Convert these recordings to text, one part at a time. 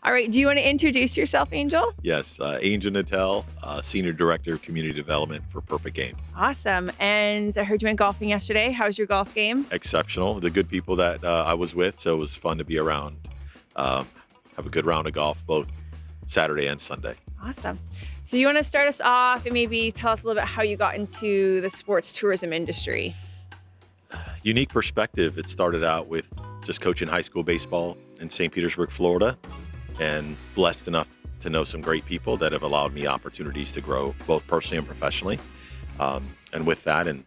All right. Do you want to introduce yourself, Angel? Yes, Angel Natel, Senior Director of Community Development for Perfect Game. Awesome. And I heard you went golfing yesterday. How was your golf game? Exceptional. The good people that I was with, so it was fun to be around. Have a good round of golf both Saturday and Sunday. Awesome. So you want to start us off and maybe tell us a little bit how you got into the sports tourism industry? Unique perspective. It started out with just coaching high school baseball in St. Petersburg, Florida, and blessed enough to know some great people that have allowed me opportunities to grow both personally and professionally. And with that, in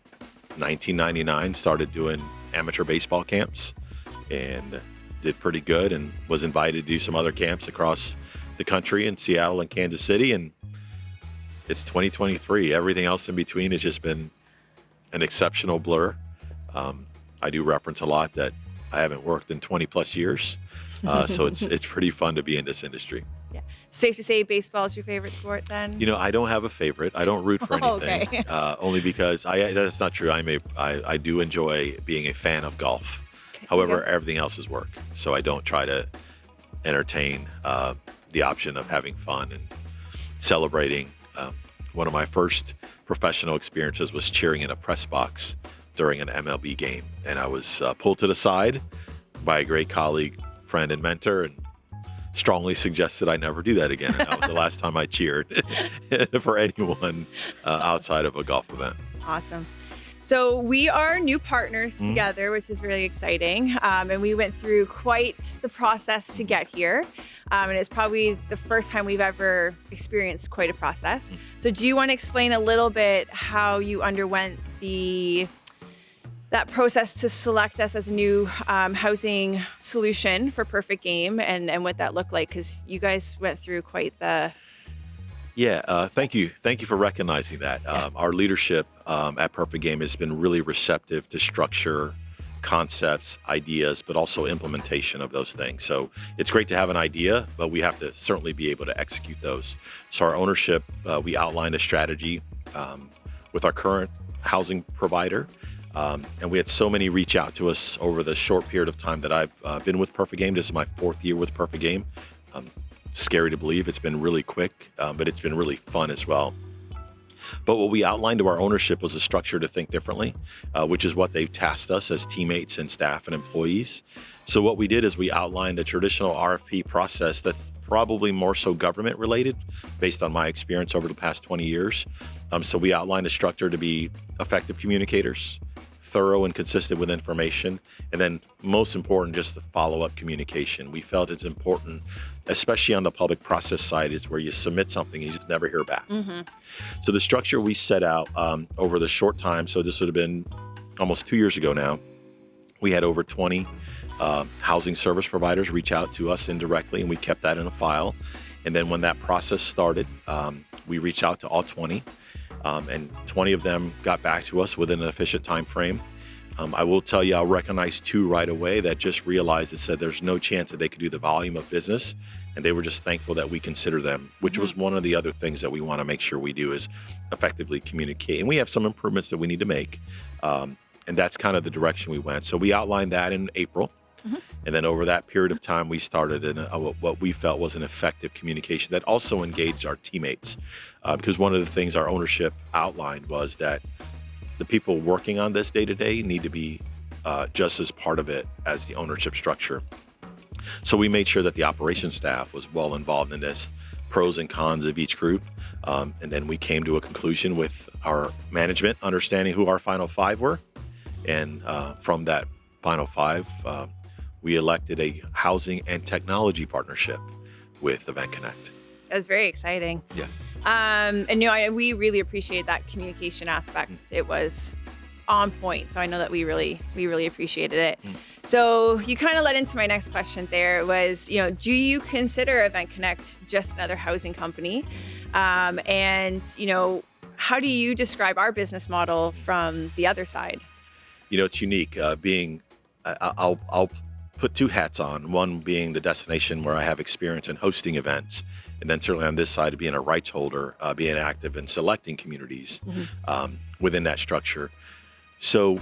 1999, started doing amateur baseball camps and did pretty good, and was invited to do some other camps across the country in Seattle and Kansas City. And it's 2023. Everything else in between has just been an exceptional blur. I do reference a lot that I haven't worked in 20 plus years. So it's pretty fun to be in this industry. Yeah. Safe to say baseball is your favorite sport then? You know, I don't have a favorite. I don't root for anything. Okay. Only because that's not true. I do enjoy being a fan of golf. Okay. However, everything else is work. So I don't try to entertain the option of having fun and celebrating. One of my first professional experiences was cheering in a press box during an MLB game. And I was pulled to the side by a great colleague, friend, and mentor, and strongly suggested I never do that again. And that was the last time I cheered for anyone outside of a golf event. Awesome. So we are new partners together, which is really exciting. And we went through quite the process to get here. And it's probably the first time we've ever experienced quite a process. So do you want to explain a little bit how you underwent that process to select us as a new housing solution for Perfect Game, and what that looked like? Because you guys went through quite the... Yeah, thank you. Thank you for recognizing that. Our leadership at Perfect Game has been really receptive to structure, concepts, ideas, but also implementation of those things. So it's great to have an idea, but we have to certainly be able to execute those. So our ownership, we outlined a strategy with our current housing provider. And we had so many reach out to us over the short period of time that I've been with Perfect Game. This is my 4th year with Perfect Game. Scary to believe. It's been really quick, but it's been really fun as well. But what we outlined to our ownership was a structure to think differently, which is what they've tasked us as teammates and staff and employees. So what we did is we outlined a traditional RFP process that's probably more so government related based on my experience over the past 20 years. So we outlined a structure to be effective communicators, thorough and consistent with information, and then most important, just the follow-up communication. We felt it's important, especially on the public process side, is where you submit something and you just never hear back. So the structure we set out over the short time, so this would have been almost 2 years ago now, we had over 20 housing service providers reach out to us indirectly, and we kept that in a file. And then when that process started, we reached out to all 20. And 20 of them got back to us within an efficient time frame. I will tell you, I'll recognize 2 right away that just realized and said there's no chance that they could do the volume of business. And they were just thankful that we consider them, which was one of the other things that we want to make sure we do is effectively communicate. And we have some improvements that we need to make. And that's kind of the direction we went. So we outlined that in April. And then over that period of time, we started in what we felt was an effective communication that also engaged our teammates. Because one of the things our ownership outlined was that the people working on this day to day need to be just as part of it as the ownership structure. So we made sure that the operations staff was well involved in this, pros and cons of each group. And then we came to a conclusion with our management, understanding who our final 5 were. And from that final 5, we elected a housing and technology partnership with EventConnect. It was very exciting. Yeah. And we really appreciate that communication aspect. It was on point. So I know that we really appreciated it. So you kind of led into my next question there was, do you consider EventConnect just another housing company? And how do you describe our business model from the other side? It's unique. I'll put 2 hats on, one being the destination where I have experience in hosting events, and then certainly on this side being a rights holder, being active in selecting communities within that structure. So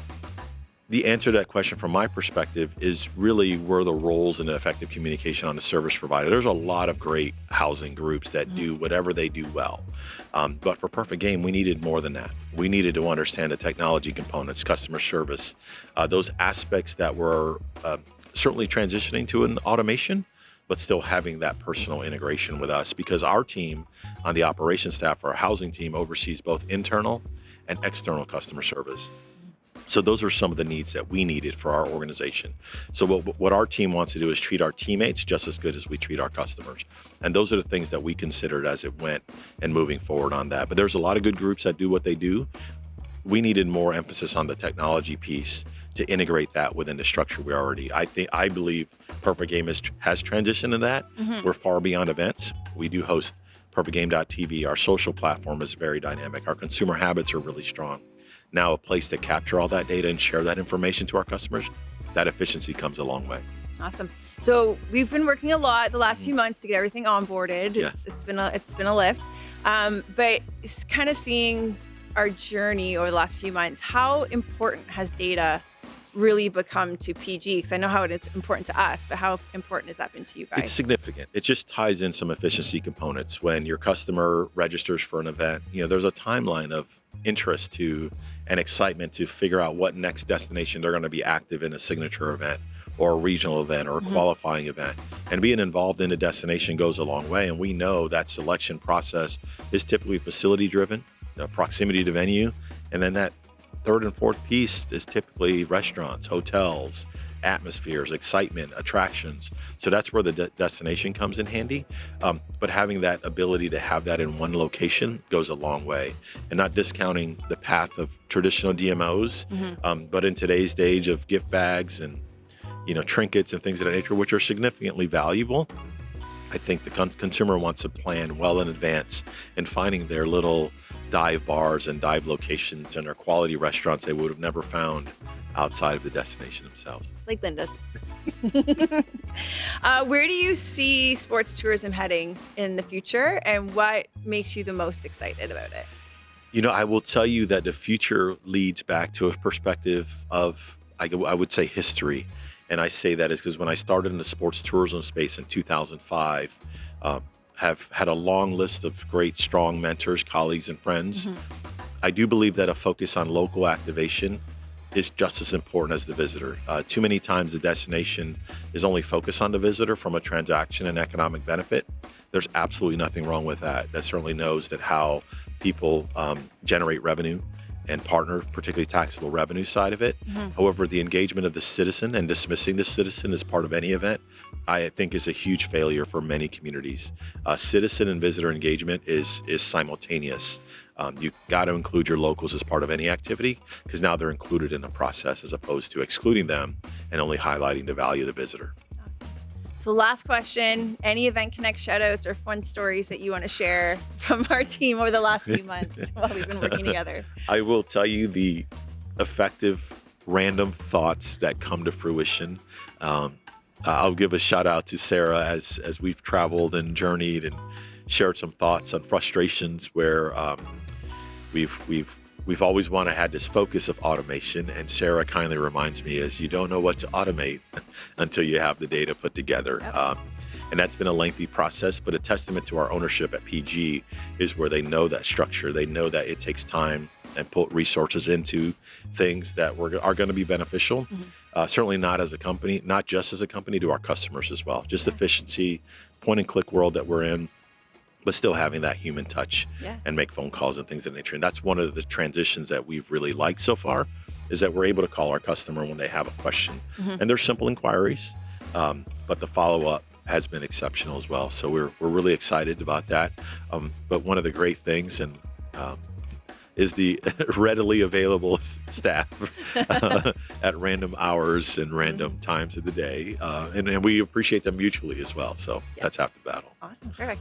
The answer to that question from my perspective is really where the roles in effective communication on the service provider. There's a lot of great housing groups that do whatever they do well. But for Perfect Game, we needed more than that. We needed to understand the technology components, customer service, those aspects that were certainly transitioning to an automation, but still having that personal integration with us, because our team on the operations staff, our housing team, oversees both internal and external customer service. So those are some of the needs that we needed for our organization. So what our team wants to do is treat our teammates just as good as we treat our customers. And those are the things that we considered as it went and moving forward on that. But there's a lot of good groups that do what they do. We needed more emphasis on the technology piece to integrate that within the structure we already. I believe Perfect Game has transitioned to that. We're far beyond events. We do host perfectgame.tv. Our social platform is very dynamic. Our consumer habits are really strong. Now a place to capture all that data and share that information to our customers, that efficiency comes a long way. Awesome. So we've been working a lot the last few months to get everything onboarded. Yeah. It's been a lift. But it's kind of seeing our journey over the last few months. How important has data really become to PG? Because I know how it's important to us, but how important has that been to you guys? It's significant. It just ties in some efficiency components. When your customer registers for an event, there's a timeline of interest to and excitement to figure out what next destination they're going to be active in, a signature event or a regional event or a qualifying event. And being involved in a destination goes a long way. And we know that selection process is typically facility driven, the proximity to venue, and then that third and fourth piece is typically restaurants, hotels, atmospheres, excitement, attractions. So that's where the destination comes in handy. But having that ability to have that in one location goes a long way, and not discounting the path of traditional DMOs, but in today's age of gift bags and trinkets and things of that nature, which are significantly valuable. I think the consumer wants to plan well in advance and finding their little dive bars and dive locations and their quality restaurants they would have never found outside of the destination themselves. Like Linda's. Where do you see sports tourism heading in the future, and what makes you the most excited about it? I will tell you that the future leads back to a perspective of, I would say, history. And I say that is because when I started in the sports tourism space in 2005, have had a long list of great, strong mentors, colleagues, and friends. I do believe that a focus on local activation is just as important as the visitor. Too many times the destination is only focused on the visitor from a transaction and economic benefit. There's absolutely nothing wrong with that. That certainly knows that how people generate revenue and partner, particularly taxable revenue side of it. However, the engagement of the citizen and dismissing the citizen as part of any event, I think is a huge failure for many communities. Citizen and visitor engagement is simultaneous. You've got to include your locals as part of any activity, because now they're included in the process as opposed to excluding them and only highlighting the value of the visitor. Awesome. So last question, any EventConnect shout outs or fun stories that you want to share from our team over the last few months while we've been working together? I will tell you the effective random thoughts that come to fruition. I'll give a shout out to Sarah as we've traveled and journeyed and shared some thoughts on frustrations where we've always had this focus of automation, and Sarah kindly reminds me is you don't know what to automate until you have the data put together. Yep. And that's been a lengthy process, but a testament to our ownership at PG is where they know that structure. They know that it takes time and put resources into things that are going to be beneficial. Certainly not as a company, not just as a company, to our customers as well. Just efficiency, point and click world that we're in, but still having that human touch and make phone calls and things of that nature. And that's one of the transitions that we've really liked so far, is that we're able to call our customer when they have a question. And they're simple inquiries, but the follow-up has been exceptional as well. So we're really excited about that. But one of the great things is the readily available staff at random hours and random times of the day. And we appreciate them mutually as well. So that's half the battle. Awesome. Perfect.